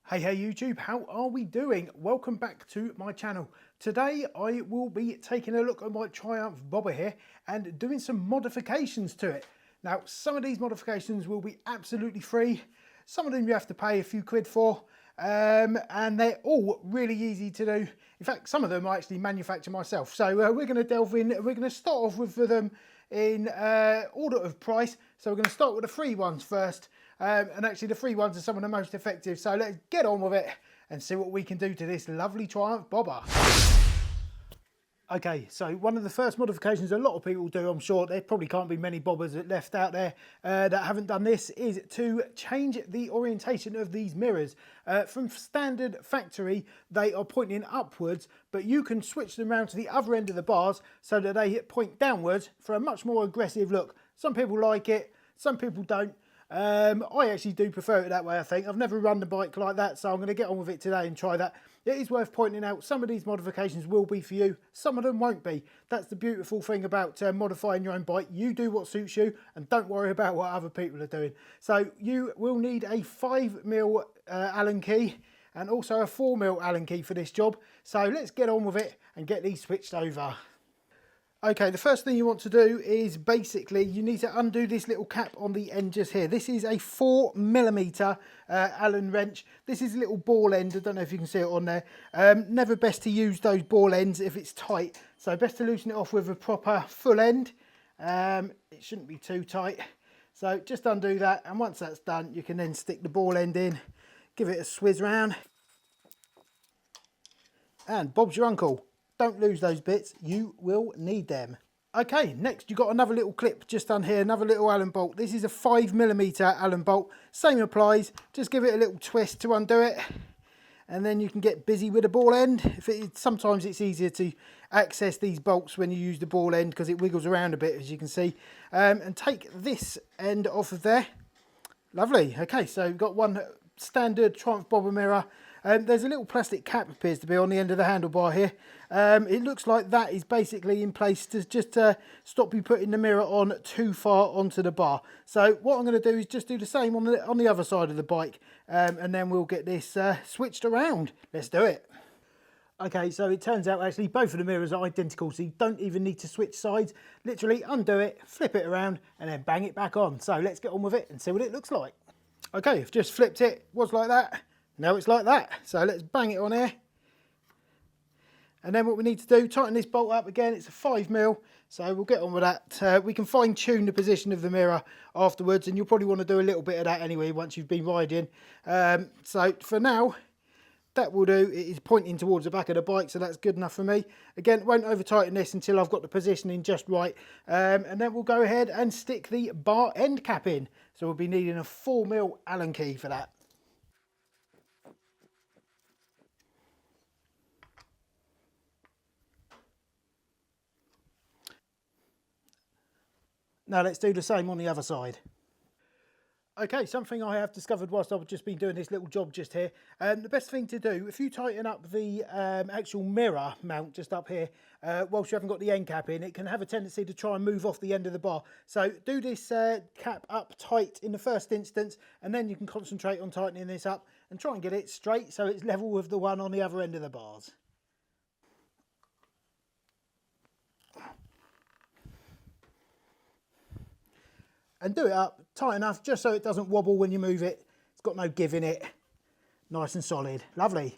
Hey YouTube, how are we doing? Welcome back to my channel. Today I will be taking a look at my Triumph bobber here and doing some modifications to it. Now some of these modifications will be absolutely free, some of them you have to pay a few quid for, and they're all really easy to do. In fact, some of them I actually manufacture myself. So we're going to delve in, we're going to start off with them in order of price. So we're going to start with the free ones first. And actually the free ones are some of the most effective. So let's get on with it and see what we can do to this lovely Triumph bobber. Okay, so one of the first modifications a lot of people do, I'm sure there probably can't be many bobbers left out there that haven't done this, is to change the orientation of these mirrors. From standard factory, they are pointing upwards, but you can switch them around to the other end of the bars so that they point downwards for a much more aggressive look. Some people like it, some people don't. I actually do prefer it that way, I think. I've never run the bike like that, so I'm going to get on with it today and try that. It is worth pointing out, some of these modifications will be for you, some of them won't be. That's the beautiful thing about modifying your own bike. You do what suits you and don't worry about what other people are doing. So you will need a 5mm Allen key and also a 4mm Allen key for this job. So let's get on with it and get these switched over. Okay, the first thing you want to do is basically you need to undo this little cap on the end just here. This is a 4mm Allen wrench. This is a little ball end. I don't know if you can see it on there. Never best to use those ball ends if it's tight. So best to loosen it off with a proper full end. It shouldn't be too tight. So just undo that, and once that's done, you can then stick the ball end in, give it a swizz round, and Bob's your uncle. Don't lose those bits, you will need them. Okay, next you've got another little clip just done here, another little Allen bolt. This is a 5mm Allen bolt, same applies, just give it a little twist to undo it, and then you can get busy with the ball end. Sometimes it's easier to access these bolts when you use the ball end because it wiggles around a bit, as you can see. And take this end off of there. Lovely. Okay, so we've got one standard Triumph bobber mirror. There's a little plastic cap appears to be on the end of the handlebar here. It looks like that is basically in place to just stop you putting the mirror on too far onto the bar. So what I'm going to do is just do the same on the other side of the bike, and then we'll get this switched around. Let's do it. Okay, so it turns out actually both of the mirrors are identical, so you don't even need to switch sides. Literally undo it, flip it around, and then bang it back on. So let's get on with it and see what it looks like. Okay, I've just flipped it, was like that. Now it's like that. So let's bang it on here. And then what we need to do, tighten this bolt up again. It's a 5mm, so we'll get on with that. We can fine tune the position of the mirror afterwards, and you'll probably want to do a little bit of that anyway once you've been riding. So for now, that will do. It is pointing towards the back of the bike, so that's good enough for me. Again, won't over tighten this until I've got the positioning just right. And then we'll go ahead and stick the bar end cap in. So we'll be needing a 4mm Allen key for that. Now let's do the same on the other side. Okay, something I have discovered whilst I've just been doing this little job just here. The best thing to do, if you tighten up the actual mirror mount just up here, whilst you haven't got the end cap in, it can have a tendency to try and move off the end of the bar. So do this cap up tight in the first instance, and then you can concentrate on tightening this up and try and get it straight so it's level with the one on the other end of the bars. And do it up tight enough just so it doesn't wobble when you move it. It's got no give in it. Nice and solid. Lovely.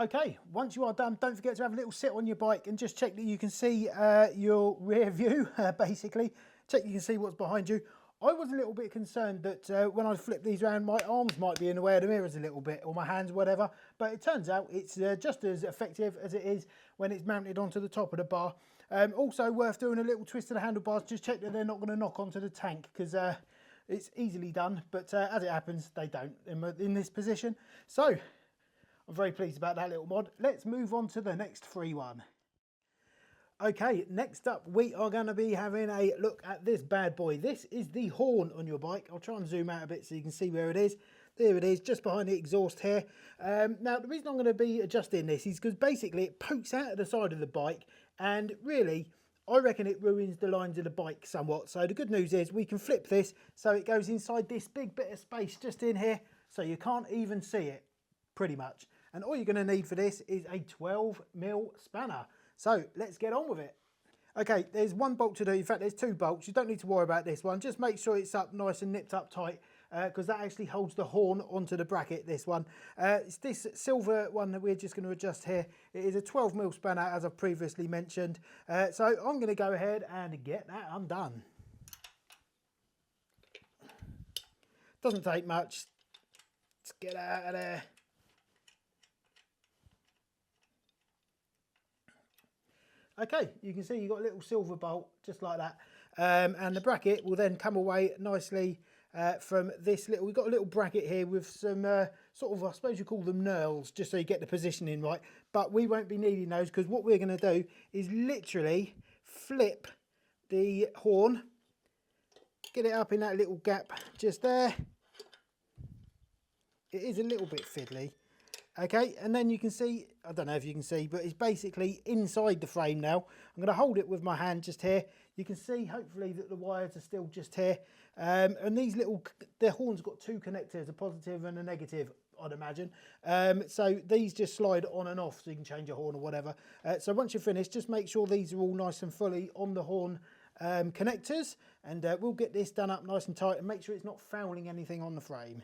Okay, once you are done, don't forget to have a little sit on your bike and just check that you can see your rear view, basically. Check you can see what's behind you. I was a little bit concerned that when I flip these around, my arms might be in the way of the mirrors a little bit, or my hands, whatever. But it turns out it's just as effective as it is when it's mounted onto the top of the bar. Also worth doing a little twist of the handlebars, just check that they're not going to knock onto the tank, because it's easily done, but as it happens, they don't in this position. So I'm very pleased about that little mod. Let's move on to the next free one. Okay, next up we are going to be having a look at this bad boy. This is the horn on your bike. I'll try and zoom out a bit so you can see where it is. There it is, just behind the exhaust here. Now the reason I'm going to be adjusting this is because basically it pokes out of the side of the bike, and really I reckon it ruins the lines of the bike somewhat. So the good news is we can flip this so it goes inside this big bit of space just in here. so you can't even see it, pretty much. And all you're going to need for this is a 12mm spanner. So let's get on with it. Okay, there's one bolt to do. In fact, there's two bolts. You don't need to worry about this one. Just make sure it's up nice and nipped up tight, because that actually holds the horn onto the bracket, this one. It's this silver one that we're just going to adjust here. It is a 12mm spanner, as I've previously mentioned. So I'm going to go ahead and get that undone. Doesn't take much. Let's get out of there. Okay, you can see you've got a little silver bolt, just like that. And the bracket will then come away nicely from this little, we've got a little bracket here with some sort of, I suppose you call them knurls, just so you get the positioning right. But we won't be needing those, because what we're going to do is literally flip the horn, get it up in that little gap just there. It is a little bit fiddly. Okay, and then you can see, I don't know if you can see, but it's basically inside the frame now. I'm going to hold it with my hand just here. You can see, hopefully, that the wires are still just here. And these little, the horn's got two connectors, a positive and a negative, I'd imagine. So these just slide on and off, so you can change your horn or whatever. So once you're finished, just make sure these are all nice and fully on the horn connectors. And we'll get this done up nice and tight and make sure it's not fouling anything on the frame.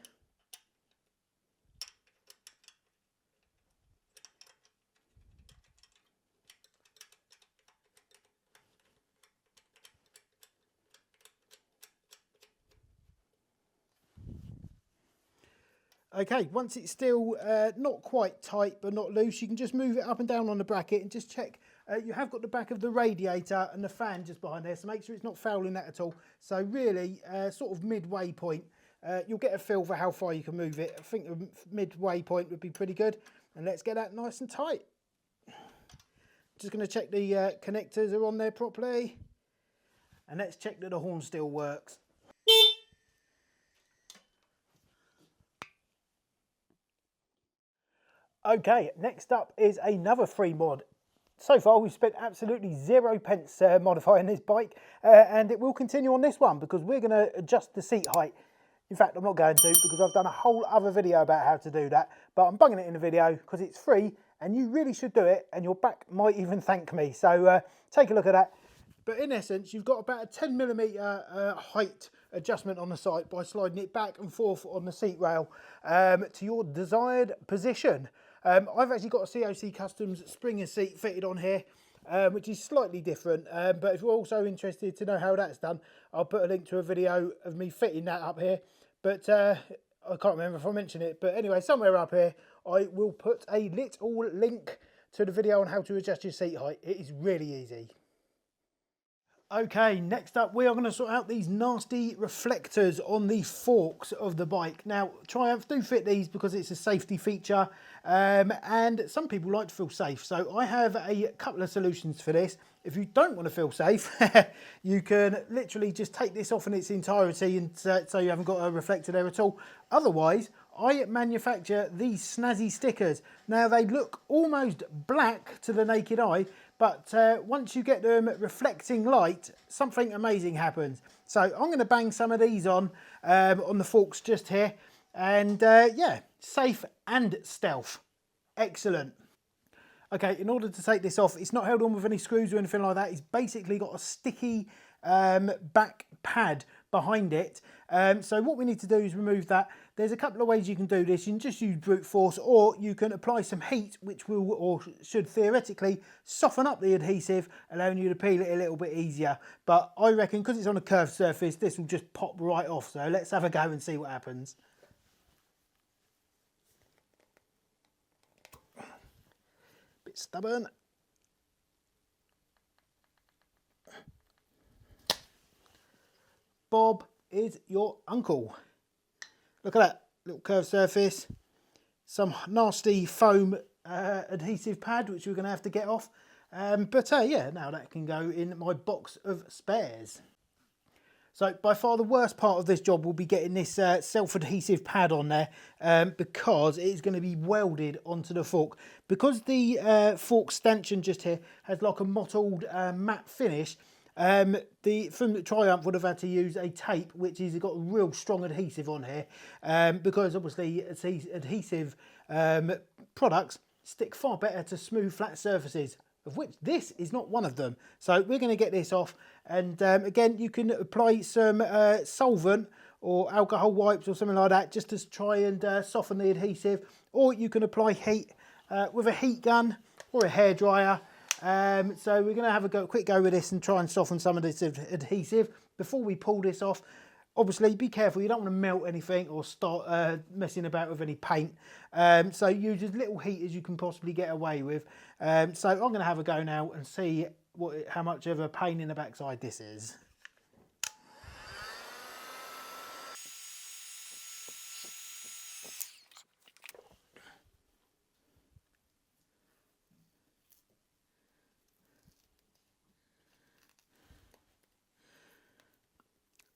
Okay, once it's still not quite tight but not loose, you can just move it up and down on the bracket and just check. You have got the back of the radiator and the fan just behind there, so make sure it's not fouling that at all. So really, sort of midway point, you'll get a feel for how far you can move it. I think the midway point would be pretty good. And let's get that nice and tight. Just going to check the connectors are on there properly. And let's check that the horn still works. Okay, next up is another free mod. So far we've spent absolutely 0 pence modifying this bike, and it will continue on this one because we're going to adjust the seat height. In fact, I'm not going to, because I've done a whole other video about how to do that, but I'm bunging it in the video because it's free and you really should do it, and your back might even thank me. So take a look at that. But in essence, you've got about a 10mm height adjustment on the site by sliding it back and forth on the seat rail to your desired position. I've actually got a COC Customs Springer seat fitted on here, which is slightly different. But if you're also interested to know how that's done, I'll put a link to a video of me fitting that up here. But I can't remember if I mentioned it. But anyway, somewhere up here, I will put a little link to the video on how to adjust your seat height. It is really easy. Okay, next up we are going to sort out these nasty reflectors on the forks of the bike. Now, Triumph do fit these because it's a safety feature, and some people like to feel safe. So I have a couple of solutions for this. If you don't want to feel safe, you can literally just take this off in its entirety, and so you haven't got a reflector there at all. Otherwise, I manufacture these snazzy stickers. Now, they look almost black to the naked eye, but once you get them reflecting light, something amazing happens. So I'm going to bang some of these on the forks just here. And yeah, safe and stealth. Excellent. Okay, in order to take this off, it's not held on with any screws or anything like that. It's basically got a sticky back pad behind it. So what we need to do is remove that. There's a couple of ways you can do this. You can just use brute force, or you can apply some heat, which will, or should theoretically, soften up the adhesive, allowing you to peel it a little bit easier. But I reckon, because it's on a curved surface, this will just pop right off. So let's have a go and see what happens. Bit stubborn. Bob is your uncle. Look at that little curved surface, some nasty foam adhesive pad which we're going to have to get off, but yeah, now that can go in my box of spares. So by far the worst part of this job will be getting this self-adhesive pad on there, because it's going to be welded onto the fork. Because the fork stanchion just here has like a mottled matte finish, From the Triumph would have had to use a tape which has got a real strong adhesive on here, because obviously adhesive products stick far better to smooth flat surfaces, of which this is not one of them. So we're going to get this off, and again, you can apply some solvent or alcohol wipes or something like that just to try and soften the adhesive, or you can apply heat with a heat gun or a hairdryer. So we're going to have a quick go with this and try and soften some of this adhesive before we pull this off. Obviously, be careful, you don't want to melt anything or start messing about with any paint. So use as little heat as you can possibly get away with. So I'm going to have a go now and see how much of a pain in the backside this is.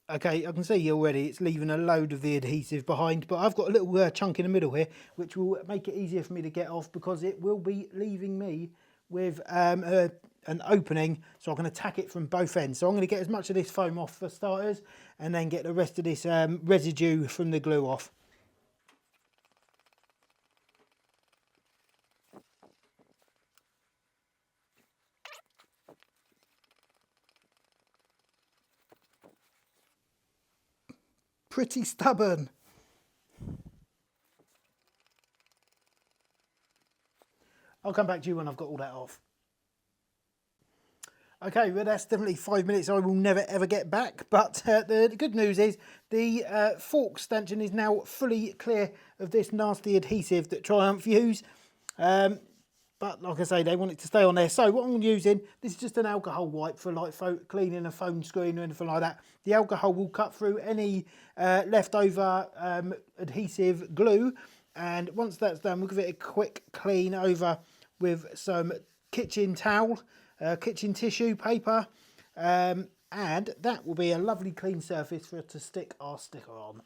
Okay, I can see already it's leaving a load of the adhesive behind, but I've got a little chunk in the middle here, which will make it easier for me to get off because it will be leaving me with an opening, so I can attack it from both ends. So I'm going to get as much of this foam off for starters, and then get the rest of this residue from the glue off. Pretty stubborn. I'll come back to you when I've got all that off. Okay, well that's definitely 5 minutes I will never ever get back, but the good news is the fork stanchion is now fully clear of this nasty adhesive that Triumph use. But like I say, they want it to stay on there. So what I'm using, this is just an alcohol wipe for like cleaning a phone screen or anything like that. The alcohol will cut through any leftover adhesive glue. And once that's done, we'll give it a quick clean over with some kitchen towel, kitchen tissue paper. And that will be a lovely clean surface for us to stick our sticker on.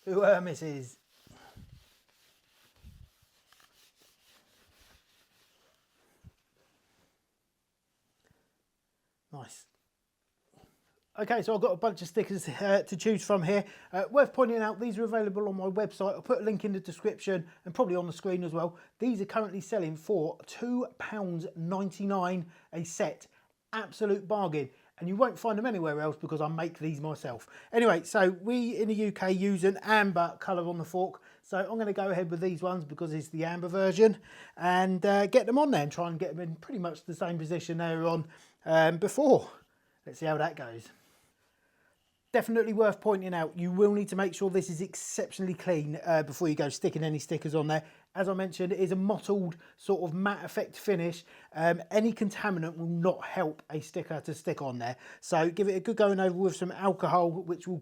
Who misses? Nice. Okay, so I've got a bunch of stickers to choose from here. Worth pointing out, these are available on my website. I'll put a link in the description and probably on the screen as well. These are currently selling for £2.99 a set. Absolute bargain. And you won't find them anywhere else because I make these myself. Anyway, so we in the UK use an amber colour on the fork. So I'm going to go ahead with these ones because it's the amber version, and get them on there and try and get them in pretty much the same position they were on before. Let's see how that goes. Definitely worth pointing out, you will need to make sure this is exceptionally clean before you go sticking any stickers on there. As I mentioned, it is a mottled sort of matte effect finish. Any contaminant will not help a sticker to stick on there. So give it a good going over with some alcohol, which will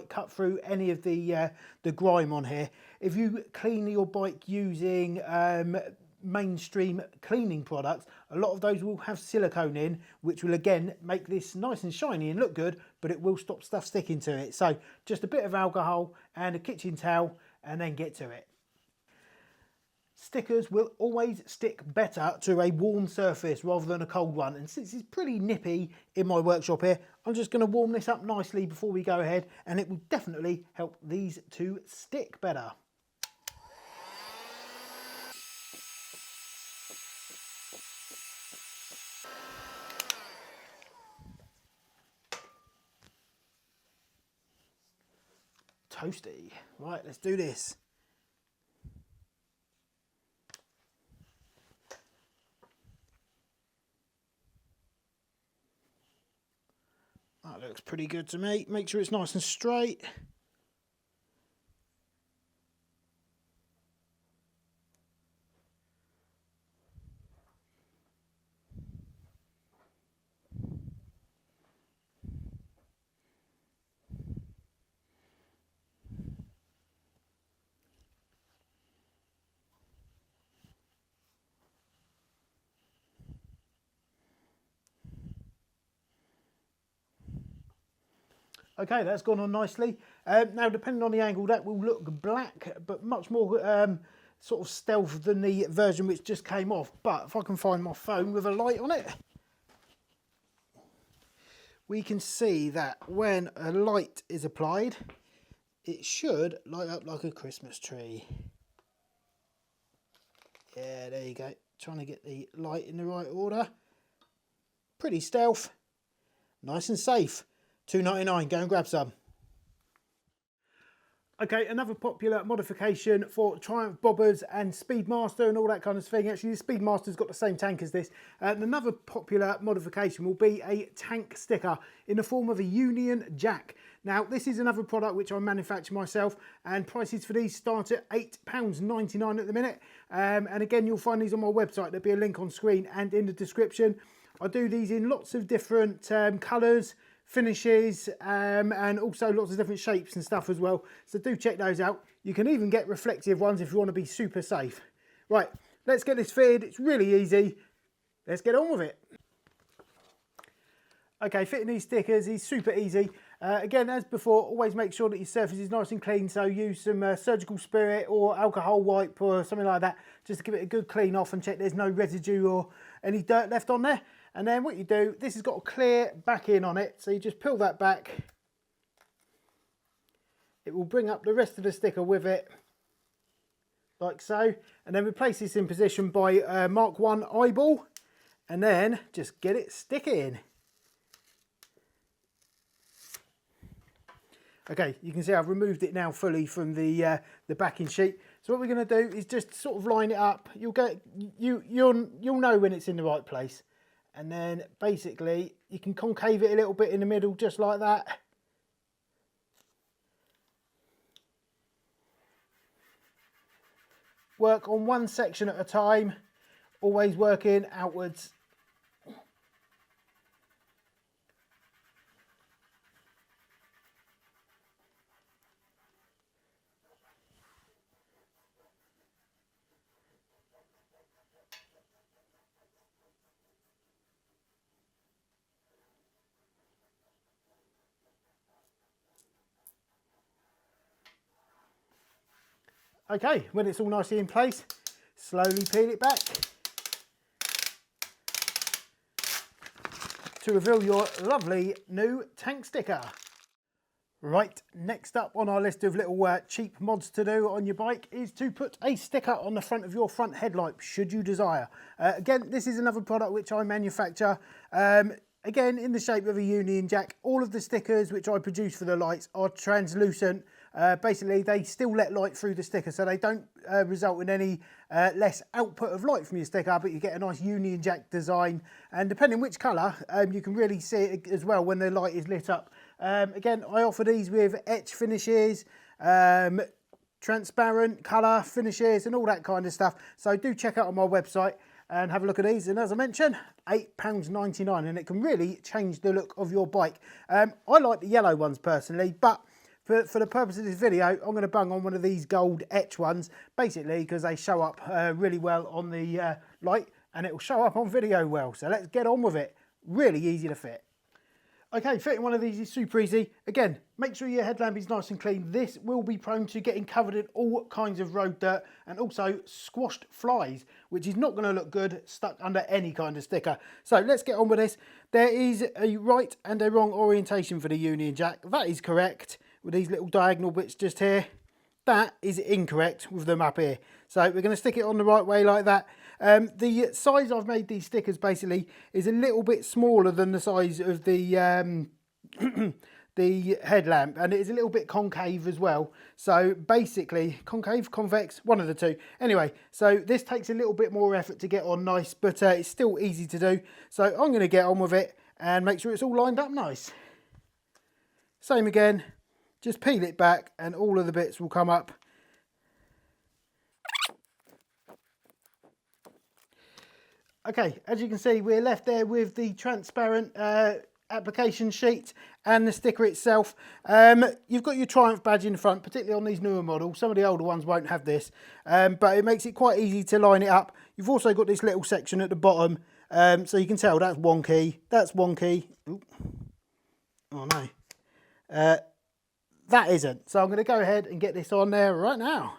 cut through any of the grime on here. If you clean your bike using mainstream cleaning products, a lot of those will have silicone in, which will again make this nice and shiny and look good, but it will stop stuff sticking to it. So just a bit of alcohol and a kitchen towel, and then get to it. Stickers will always stick better to a warm surface rather than a cold one, and since it's pretty nippy in my workshop here, I'm just going to warm this up nicely before we go ahead, and it will definitely help these to stick better. Toasty. Right, let's do this. That looks pretty good to me. Make sure it's nice and straight. Okay, that's gone on nicely. Now, depending on the angle, that will look black, but much more sort of stealth than the version which just came off. But if I can find my phone with a light on it. we can see that when a light is applied, it should light up like a Christmas tree. Yeah, there you go. Trying to get the light in the right order. Pretty stealth. Nice and safe. $2.99. Go and grab some. Okay, another popular modification for Triumph bobbers and Speedmaster and all that kind of thing. Actually, the Speedmaster's got the same tank as this. And another popular modification will be a tank sticker in the form of a Union Jack. Now, this is another product which I manufacture myself, and prices for these start at £8.99 at the minute. And again, you'll find these on my website. There'll be a link on screen and in the description. I do these in lots of different colours, finishes, and also lots of different shapes and stuff as well, so do check those out. You can even get reflective ones if you want to be super safe. Right, let's get this fitted. It's really easy. Let's get on with it. Okay, fitting these stickers is super easy. Again, as before, always make sure that your surface is nice and clean, so use some surgical spirit or alcohol wipe or something like that just to give it a good clean off and check there's no residue or any dirt left on there. And then what you do, this has got a clear back in on it, so you just peel that back. It will bring up the rest of the sticker with it, like so. And then we place this in position by Mark 1 eyeball, and then just get it sticking. Okay, you can see I've removed it now fully from the backing sheet. So what we're going to do is just sort of line it up. You'll know when it's in the right place. And then basically you can concave it a little bit in the middle, just like that. Work on one section at a time, always working outwards. Okay, when it's all nicely in place, slowly peel it back to reveal your lovely new tank sticker. Right, next up on our list of little cheap mods to do on your bike is to put a sticker on the front of your front headlight, should you desire. Again, this is another product which I manufacture. Again, in the shape of a Union Jack. All of the stickers which I produce for the lights are translucent. Basically, they still let light through the sticker, so they don't result in any less output of light from your sticker, but you get a nice Union Jack design. And depending which colour, you can really see it as well when the light is lit up. Again, I offer these with etch finishes, transparent colour finishes and all that kind of stuff. So do check out on my website and have a look at these. And as I mentioned, £8.99, and it can really change the look of your bike. I like the yellow ones personally, but for the purpose of this video, I'm going to bung on one of these gold etch ones, basically because they show up really well on the light, and it will show up on video well. So let's get on with it. Really easy to fit. Okay, fitting one of these is super easy. Again, make sure your headlamp is nice and clean. This will be prone to getting covered in all kinds of road dirt and also squashed flies, which is not going to look good stuck under any kind of sticker. So let's get on with this. There is a right and a wrong orientation for the Union Jack. That is correct with these little diagonal bits just here. That is incorrect with them up here. So we're going to stick it on the right way like that. The size I've made these stickers basically is a little bit smaller than the size of the the headlamp, and it is a little bit concave as well. So basically, concave, convex, one of the two. Anyway, so this takes a little bit more effort to get on nice, but it's still easy to do. So I'm going to get on with it and make sure it's all lined up nice. Same again, just peel it back and all of the bits will come up. Okay, as you can see, we're left there with the transparent application sheet and the sticker itself. You've got your Triumph badge in the front, particularly on these newer models. Some of the older ones won't have this, but it makes it quite easy to line it up. You've also got this little section at the bottom, so you can tell that's wonky, that's wonky. Ooh. Oh no, that isn't. So I'm going to go ahead and get this on there right now.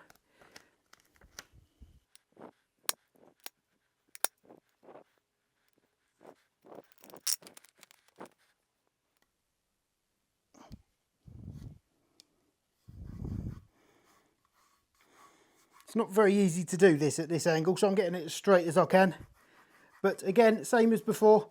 It's not very easy to do this at this angle, so I'm getting it as straight as I can. But again, same as before,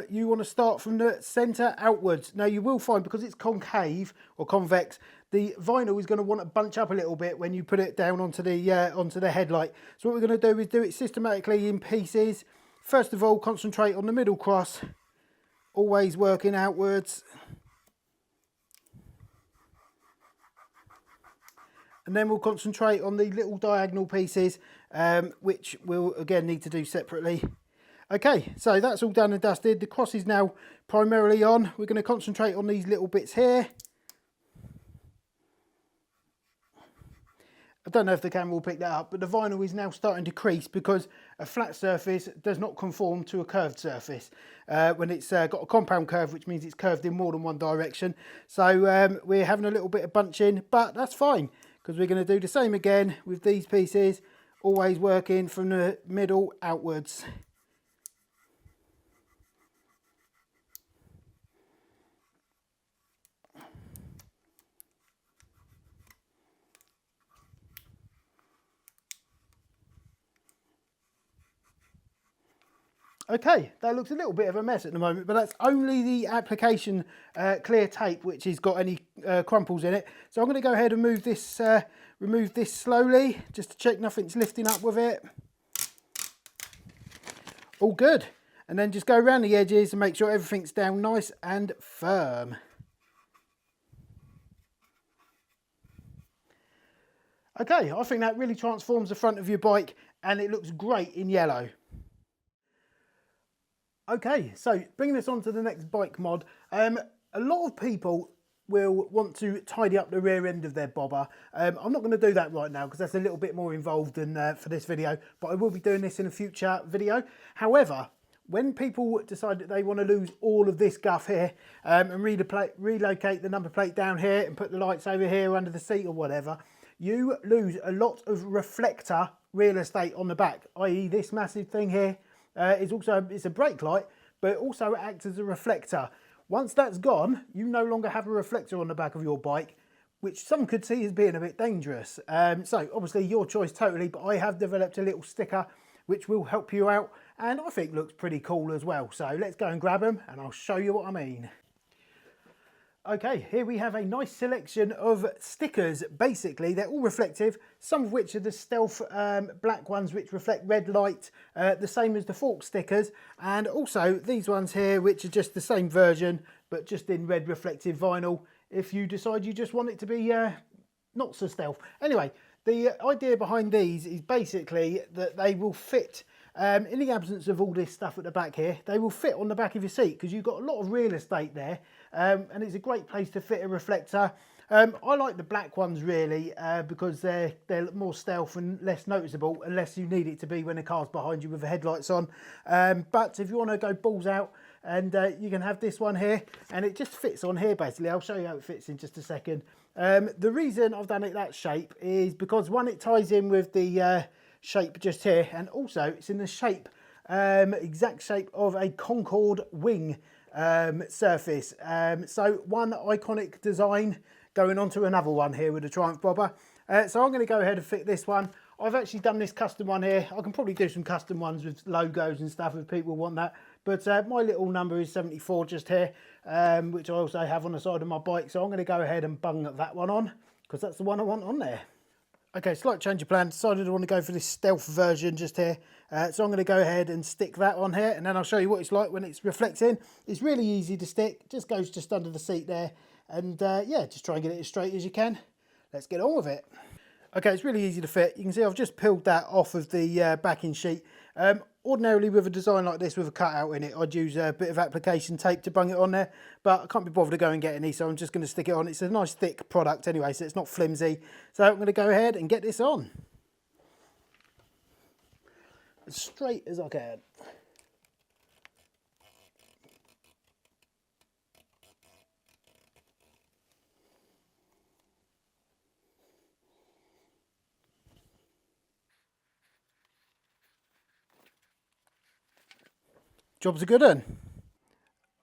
you want to start from the centre outwards. Now you will find, because it's concave or convex, the vinyl is going to want to bunch up a little bit when you put it down onto the headlight. So what we're going to do is do it systematically in pieces. First of all, concentrate on the middle cross, always working outwards. And then we'll concentrate on the little diagonal pieces, which we'll again need to do separately. Okay, so that's all done and dusted. The cross is now primarily on. We're going to concentrate on these little bits here. I don't know if the camera will pick that up, but the vinyl is now starting to crease because a flat surface does not conform to a curved surface when it's got a compound curve, which means it's curved in more than one direction. So we're having a little bit of bunching, but that's fine because we're going to do the same again with these pieces, always working from the middle outwards. Okay, that looks a little bit of a mess at the moment, but that's only the application clear tape which has got any crumples in it. So I'm going to go ahead and remove this slowly, just to check nothing's lifting up with it. All good. And then just go around the edges and make sure everything's down nice and firm. Okay, I think that really transforms the front of your bike and it looks great in yellow. Okay, so bringing this on to the next bike mod, a lot of people will want to tidy up the rear end of their bobber. I'm not going to do that right now because that's a little bit more involved than for this video, but I will be doing this in a future video. However, when people decide that they want to lose all of this guff here and relocate the number plate down here and put the lights over here under the seat or whatever, you lose a lot of reflector real estate on the back, i.e. this massive thing here. It's a brake light, but it also acts as a reflector. Once that's gone, you no longer have a reflector on the back of your bike, which some could see as being a bit dangerous. So obviously your choice totally, but I have developed a little sticker which will help you out and I think looks pretty cool as well. So let's go and grab them and I'll show you what I mean. Okay, here we have a nice selection of stickers. Basically, they're all reflective, some of which are the stealth black ones which reflect red light, the same as the fork stickers, and also these ones here which are just the same version, but just in red reflective vinyl, if you decide you just want it to be not so stealth. Anyway, the idea behind these is basically that they will fit, in the absence of all this stuff at the back here, they will fit on the back of your seat because you've got a lot of real estate there. And it's a great place to fit a reflector. I like the black ones really because they're more stealth and less noticeable unless you need it to be when the car's behind you with the headlights on. But if you want to go balls out, and you can have this one here and it just fits on here basically. I'll show you how it fits in just a second. The reason I've done it that shape is because one, it ties in with the shape just here, and also it's in the shape, exact shape of a Concorde wing surface. So one iconic design going on to another one here with the Triumph bobber. So I'm going to go ahead and fit this one. I've actually done this custom one here. I can probably do some custom ones with logos and stuff if people want that. But my little number is 74 just here, which I also have on the side of my bike. So I'm going to go ahead and bung that one on because that's the one I want on there. Okay, slight change of plan. Decided I want to go for this stealth version just here. So I'm going to go ahead and stick that on here, and then I'll show you what it's like when it's reflecting. It's really easy to stick. Just goes just under the seat there. And yeah, just try and get it as straight as you can. Let's get on with it. Okay, it's really easy to fit. You can see I've just peeled that off of the backing sheet. Ordinarily with a design like this with a cutout in it, I'd use a bit of application tape to bung it on there, but I can't be bothered to go and get any, so I'm just going to stick it on. It's a nice thick product anyway, so it's not flimsy. So I'm going to go ahead and get this on as straight as I can. Job's a good one.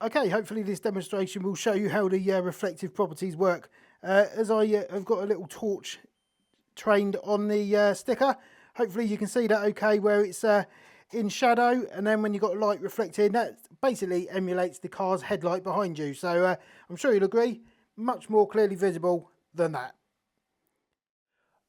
Okay, hopefully this demonstration will show you how the reflective properties work. As I have got a little torch trained on the sticker. Hopefully you can see that okay where it's in shadow, and then when you've got light reflecting, that basically emulates the car's headlight behind you. So I'm sure you'll agree, much more clearly visible than that.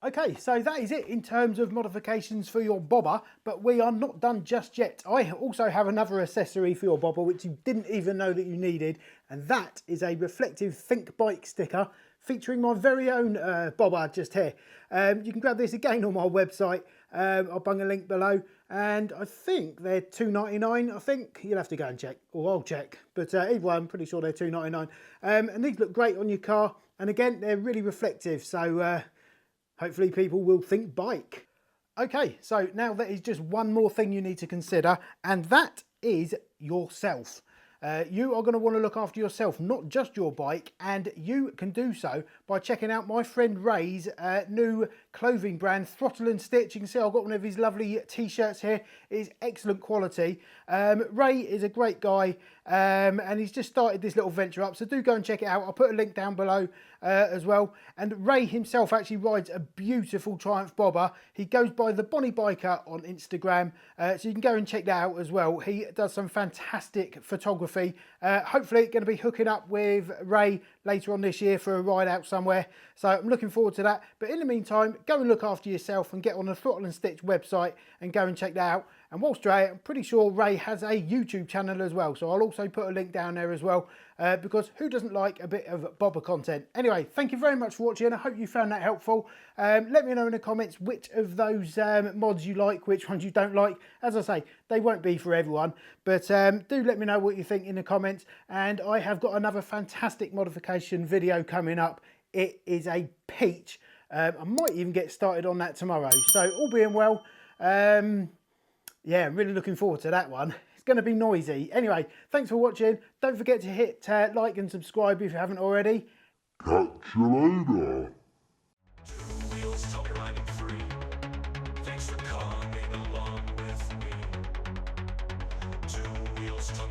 Okay, so that is it in terms of modifications for your bobber, but we are not done just yet. I also have another accessory for your bobber which you didn't even know that you needed, and that is a reflective Think Bike sticker featuring my very own bobber just here. You can grab this again on my website. I'll bung a link below, and I think they're $2.99. I think you'll have to go and check, or I'll check, but either way, I'm pretty sure they're $2.99. And these look great on your car, and again, they're really reflective, so hopefully people will think bike. Okay, so now there is just one more thing you need to consider, and that is yourself. You are going to want to look after yourself, not just your bike, and you can do so by checking out my friend Ray's new clothing brand, Throttle and Stitch. You can see I've got one of his lovely t-shirts here. It is excellent quality. Ray is a great guy, and he's just started this little venture up, so do go and check it out. I'll put a link down below as well. And Ray himself actually rides a beautiful Triumph bobber. He goes by the Bonnie Biker on Instagram, so you can go and check that out as well. He does some fantastic photography. Hopefully going to be hooking up with Ray later on this year for a ride out somewhere, so I'm looking forward to that. But in the meantime, go and look after yourself and get on the Throttle and Stitch website and go and check that out. And whilst Ray, I'm pretty sure Ray has a YouTube channel as well, so I'll also put a link down there as well, because who doesn't like a bit of bobber content? Anyway, thank you very much for watching. I hope you found that helpful. Let me know in the comments which of those mods you like, which ones you don't like. As I say, they won't be for everyone, but do let me know what you think in the comments. And I have got another fantastic modification video coming up. It is a peach. I might even get started on that tomorrow, so all being well, yeah, I'm really looking forward to that one. It's going to be noisy. Anyway, thanks for watching. Don't forget to hit like and subscribe if you haven't already. Catch you later. Two wheels talk riding free. Thanks for coming along with me. Two wheels talk